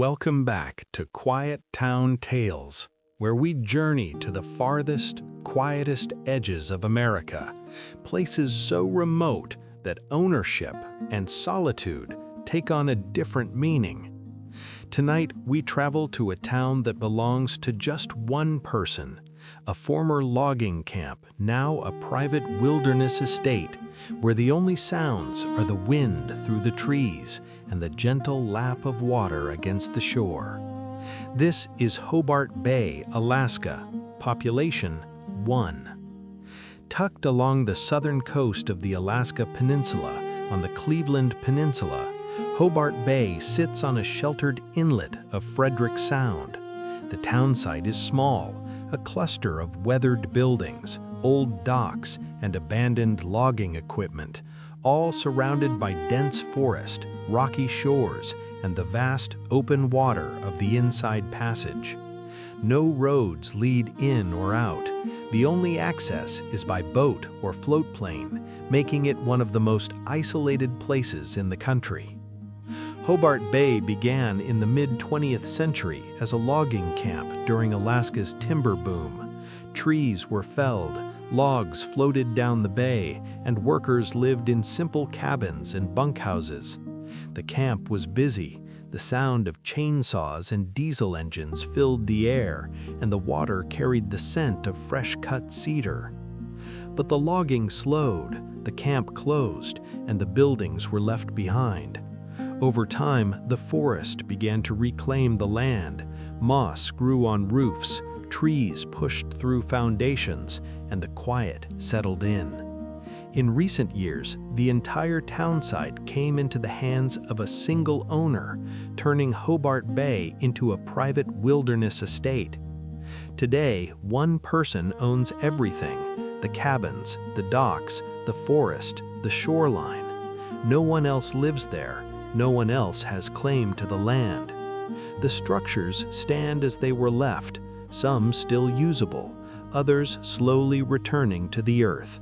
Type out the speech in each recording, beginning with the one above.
Welcome back to Quiet Town Tales, where we journey to the farthest, quietest edges of America, places so remote that ownership and solitude take on a different meaning. Tonight, we travel to a town that belongs to just one person, a former logging camp, now a private wilderness estate, where the only sounds are the wind through the trees and the gentle lap of water against the shore. This is Hobart Bay, Alaska, population 1. Tucked along the southern coast of the Alaska Peninsula on the Cleveland Peninsula, Hobart Bay sits on a sheltered inlet of Frederick Sound. The town site is small, a cluster of weathered buildings, old docks, and abandoned logging equipment, all surrounded by dense forest, rocky shores, and the vast open water of the Inside Passage. No roads lead in or out. The only access is by boat or float plane, making it one of the most isolated places in the country. Hobart Bay began in the mid-20th century as a logging camp during Alaska's timber boom. Trees were felled, logs floated down the bay, and workers lived in simple cabins and bunkhouses. The camp was busy. The sound of chainsaws and diesel engines filled the air, and the water carried the scent of fresh-cut cedar. But the logging slowed, the camp closed, and the buildings were left behind. Over time, the forest began to reclaim the land. Moss grew on roofs, trees pushed through foundations, and the quiet settled in. In recent years, the entire townsite came into the hands of a single owner, turning Hobart Bay into a private wilderness estate. Today, one person owns everything: the cabins, the docks, the forest, the shoreline. No one else lives there. No one else has claim to the land. The structures stand as they were left, some still usable, others slowly returning to the earth.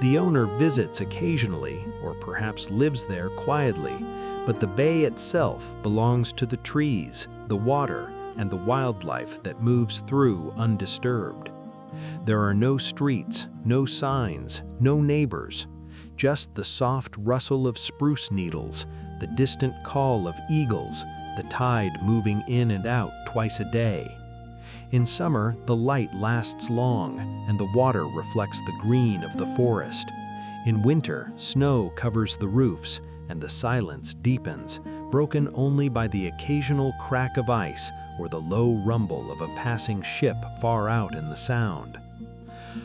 The owner visits occasionally, or perhaps lives there quietly, but the bay itself belongs to the trees, the water, and the wildlife that moves through undisturbed. There are no streets, no signs, no neighbors, just the soft rustle of spruce needles, the distant call of eagles, the tide moving in and out twice a day. In summer, the light lasts long, and the water reflects the green of the forest. In winter, snow covers the roofs, and the silence deepens, broken only by the occasional crack of ice or the low rumble of a passing ship far out in the Sound.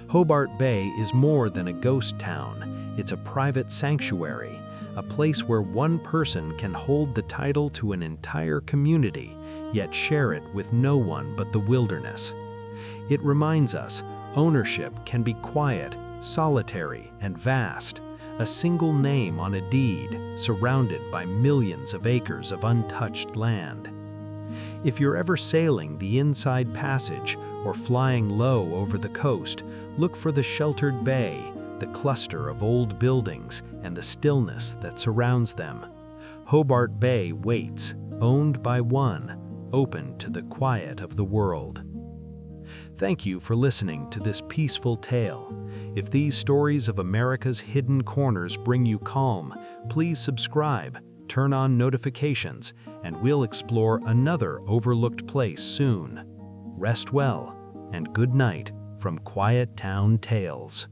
Hobart Bay is more than a ghost town. It's a private sanctuary, a place where one person can hold the title to an entire community, yet share it with no one but the wilderness. It reminds us, ownership can be quiet, solitary, and vast, a single name on a deed, surrounded by millions of acres of untouched land. If you're ever sailing the Inside Passage or flying low over the coast, look for the sheltered bay, the cluster of old buildings, and the stillness that surrounds them. Hobart Bay waits, owned by one, open to the quiet of the world. Thank you for listening to this peaceful tale. If these stories of America's hidden corners bring you calm, please subscribe, turn on notifications, and we'll explore another overlooked place soon. Rest well, and good night from Quiet Town Tales.